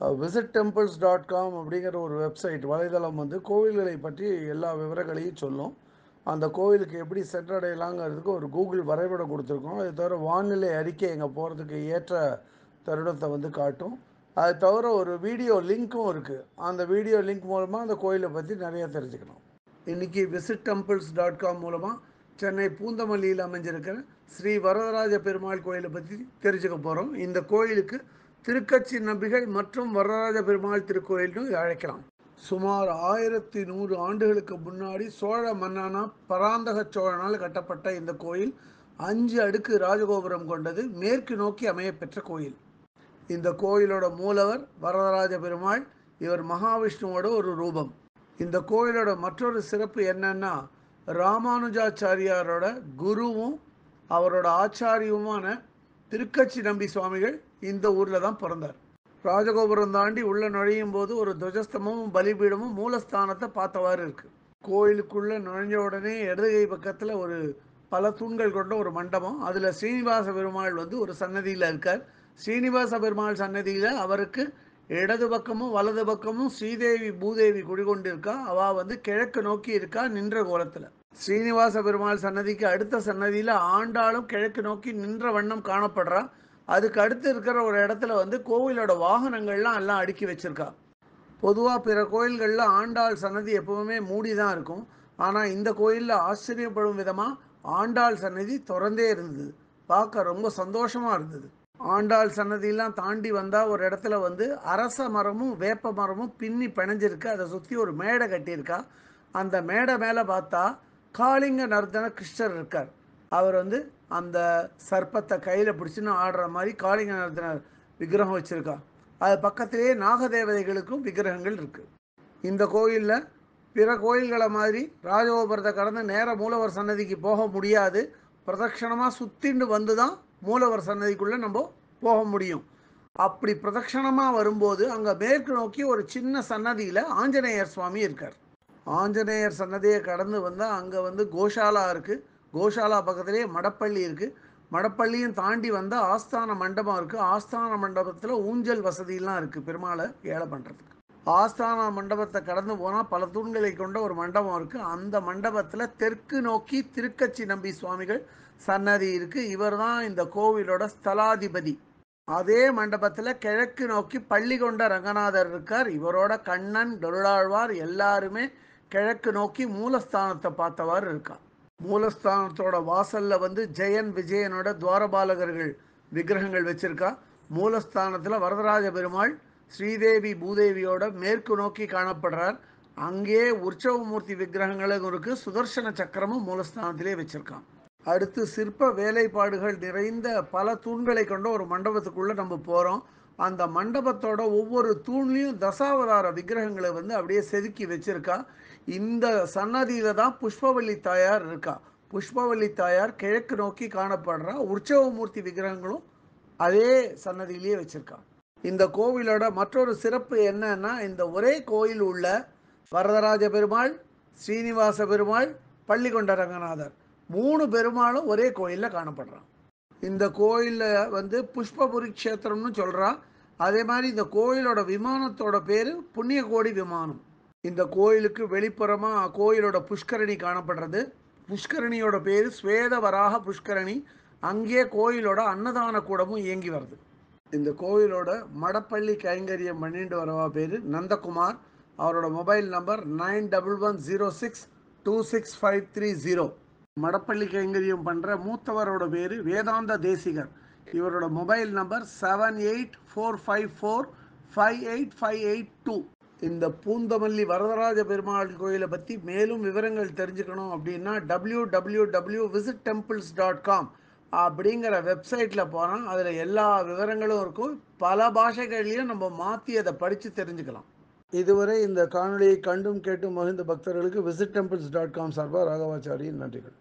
visittemples.com அப்படிங்கிற ஒரு website வலைதளம் வந்து கோவில்களை பற்றி எல்லா விவரங்களையும் சொல்லும். அந்த கோவிலுக்கு எப்படி சென்றடையலாங்கிறதுக்கு ஒரு கூகுள் வரைபடம் கொடுத்துருக்கோம். அது தவிர வானிலை அறிக்கை எங்கே போகிறதுக்கு ஏற்ற தருணத்தை வந்து காட்டும். அது தவிர ஒரு வீடியோ லிங்க்கும் இருக்குது. அந்த வீடியோ லிங்க் மூலமாக அந்த கோயிலை பற்றி நிறைய தெரிஞ்சுக்கலாம். இன்றைக்கி visittemples.com மூலமாக சென்னை பூந்தமல்லியில் அமைஞ்சிருக்கிற ஸ்ரீ வரதராஜ பெருமாள் கோயிலை பற்றி தெரிஞ்சுக்க போகிறோம். இந்த கோயிலுக்கு திருக்கச்சி நம்பிகள் மற்றும் வரதராஜ பெருமாள் திருக்கோயில்னு அழைக்கலாம். சுமார் 1100 ஆண்டுகளுக்கு முன்னாடி சோழ மன்னனா பராந்தக சோழனால் கட்டப்பட்ட இந்த கோயில் 5 அடுக்கு ராஜகோபுரம் கொண்டது. மேற்கு நோக்கி அமையப்பெற்ற கோயில். இந்த கோயிலோட மூலவர் வரதராஜ பெருமாள். இவர் மகாவிஷ்ணுவோட ஒரு ரூபம். இந்த கோயிலோட மற்றொரு சிறப்பு என்னன்னா, ராமானுஜாச்சாரியாரோட குருவும் அவரோட ஆச்சாரியுமான திருக்கச்சி நம்பி சுவாமிகள் இந்த ஊரில் தான் பிறந்தார். ராஜகோபுரம் தாண்டி உள்ள நுழையும் போது ஒரு துவஜஸ்தமும் பலிபீடமும் மூலஸ்தானத்தை பார்த்தவாறு இருக்கு. கோயிலுக்குள்ள நுழைஞ்ச உடனே இடதுகை பக்கத்தில் ஒரு பல தூண்கள் கொண்ட ஒரு மண்டபம். அதில் ஸ்ரீனிவாச பெருமாள் வந்து ஒரு சன்னதியில் இருக்கார். ஸ்ரீனிவாச பெருமாள் சன்னதியில் அவருக்கு இடது பக்கமும் வலது பக்கமும் ஸ்ரீதேவி பூதேவி குடிகொண்டிருக்கா. அவள் வந்து கிழக்கு நோக்கி இருக்கா நின்ற கோலத்தில். ஸ்ரீனிவாச பெருமாள் சன்னதிக்கு அடுத்த சன்னதியில் ஆண்டாளும் கிழக்கு நோக்கி நின்ற வண்ணம் காணப்படுறா. அதுக்கு அடுத்து இருக்கிற ஒரு இடத்துல வந்து கோவிலோட வாகனங்கள்லாம் எல்லாம் அடுக்கி வச்சிருக்கா. பொதுவாக பிற கோயில்களில் ஆண்டாள் சன்னதி எப்பவுமே மூடி தான் இருக்கும். ஆனால் இந்த கோயிலில் ஆச்சரியப்படும் விதமாக ஆண்டாள் சன்னதி திறந்தே இருந்தது. பார்க்க ரொம்ப சந்தோஷமாக இருந்தது. ஆண்டாள் சன்னதியெல்லாம் தாண்டி வந்தால் ஒரு இடத்துல வந்து அரச மரமும் வேப்ப மரமும் பின்னி பிணைஞ்சிருக்கு. அதை சுற்றி ஒரு மேடை கட்டியிருக்கா. அந்த மேடை மேலே பார்த்தா காளிங்க நர்தன கிருஷ்ணர் இருக்கார். அவர் வந்து அந்த சர்ப்பத்தை கையில் பிடிச்சின்னு ஆடுற மாதிரி காளிங்க நர்தனர் விக்கிரகம் வச்சுருக்கா. அது பக்கத்திலேயே நாகதேவதைகளுக்கும் விக்கிரகங்கள் இருக்குது. இந்த கோயிலில் பிற கோயில்களை மாதிரி ராஜகோபுரத்தை கடந்து நேர மூலவர் சன்னதிக்கு போக முடியாது. பிரதட்சணமாக சுற்றிண்டு வந்து தான் மூலவர் சன்னதிக்குள்ளே நம்ம போக முடியும். அப்படி பிரதட்சணமாக வரும்போது அங்கே மேற்கு நோக்கி ஒரு சின்ன சன்னதியில் ஆஞ்சநேயர் சுவாமி இருக்கார். ஆஞ்சநேயர் சன்னதியை கடந்து வந்தால் அங்கே வந்து கோஷாலா இருக்குது. கோஷாலா பக்கத்துலேயே மடப்பள்ளி இருக்குது. மடப்பள்ளியும் தாண்டி வந்தால் ஆஸ்தான மண்டபம் இருக்குது. ஆஸ்தான மண்டபத்தில் ஊஞ்சல் வசதியெலாம் இருக்குது பெருமாளை ஏழை பண்ணுறதுக்கு. ஆஸ்தான மண்டபத்தை கடந்து போனால் பல தூண்களை கொண்ட ஒரு மண்டபம் இருக்குது. அந்த மண்டபத்தில் தெற்கு நோக்கி திருக்கச்சி நம்பி சுவாமிகள் சன்னதி இருக்குது. இவர் தான் இந்த கோவிலோட ஸ்தலாதிபதி. அதே மண்டபத்தில் கிழக்கு நோக்கி பள்ளி கொண்ட ரங்கநாதர் இருக்கார். இவரோட கண்ணன் கருடாழ்வார் எல்லாருமே கிழக்கு நோக்கி மூலஸ்தானத்தை பார்த்தவாறு இருக்கா. மூலஸ்தானத்தோட வாசலில் வந்து ஜெயன் விஜயனோட துவாரபாலகர்கள் விக்கிரகங்கள் வச்சிருக்கா. மூலஸ்தானத்தில் வரதராஜ பெருமாள் ஸ்ரீதேவி பூதேவியோட மேற்கு நோக்கி காணப்படுறார். அங்கே உற்சவமூர்த்தி விக்கிரகங்களும் இருக்குது. சுதர்சன சக்கரமும் மூலஸ்தானத்திலே வச்சிருக்கான். அடுத்து சிற்ப வேலைப்பாடுகள் நிறைந்த பல தூண்களை கொண்ட ஒரு மண்டபத்துக்குள்ளே நம்ம போகிறோம். அந்த மண்டபத்தோட ஒவ்வொரு தூண்லையும் தசாவதார விக்கிரகங்களை வந்து அப்படியே செதுக்கி வச்சிருக்கா. இந்த சன்னதியில் தான் புஷ்பவல்லி தாயார் இருக்கா. புஷ்பவல்லி தாயார் கிழக்கு நோக்கி காணப்படுறா. உற்சவமூர்த்தி விக்கிரகங்களும் அதே சன்னதியிலேயே வச்சிருக்கா. இந்த கோவிலோட மற்றொரு சிறப்பு என்னன்னா, இந்த ஒரே கோயில் உள்ள வரதராஜ பெருமாள், ஸ்ரீனிவாச பெருமாள், பள்ளிகொண்ட ரங்கநாதர் 3 பெருமாளும் ஒரே கோயிலில் காணப்படுறான். இந்த கோயிலில் வந்து புஷ்பபுரி க்ஷேத்திரம்னு சொல்கிறான். அதே மாதிரி இந்த கோயிலோட விமானத்தோட பேர் புண்ணியகோடி விமானம். இந்த கோயிலுக்கு வெளிப்புறமாக கோயிலோட புஷ்கரணி காணப்படுறது. புஷ்கரணியோட பேர் ஸ்வேதவராக புஷ்கரணி. அங்கே கோயிலோட அன்னதான கூடமும் இயங்கி வருது. இந்த கோயிலோட மடப்பள்ளி கைங்கரியம் பண்ணிட்டு வரவா பேர் நந்தகுமார். அவரோட மொபைல் நம்பர் 9116265530. மடப்பள்ளி கைங்கரியம் பண்ணுற மூத்தவரோட பேர் வேதாந்த தேசிகர். இவரோட மொபைல் நம்பர் 7845458582. இந்த பூந்தமல்லி வரதராஜ பெருமாள் கோயிலை பற்றி மேலும் விவரங்கள் தெரிஞ்சுக்கணும் அப்படின்னா www.visittemples.com அப்படிங்கிற வெப்சைட்டில் போனால் அதில் எல்லா விவரங்களும் இருக்கும். பல பாஷைகள்லையும் நம்ம மாற்றி அதை படித்து தெரிஞ்சுக்கலாம். இதுவரை இந்த காணொலியை கண்டும் கேட்டும் மகிழ்ந்த பக்தர்களுக்கு visittemples.com சார்பாக ராகவாச்சாரியின் நன்றிகள்.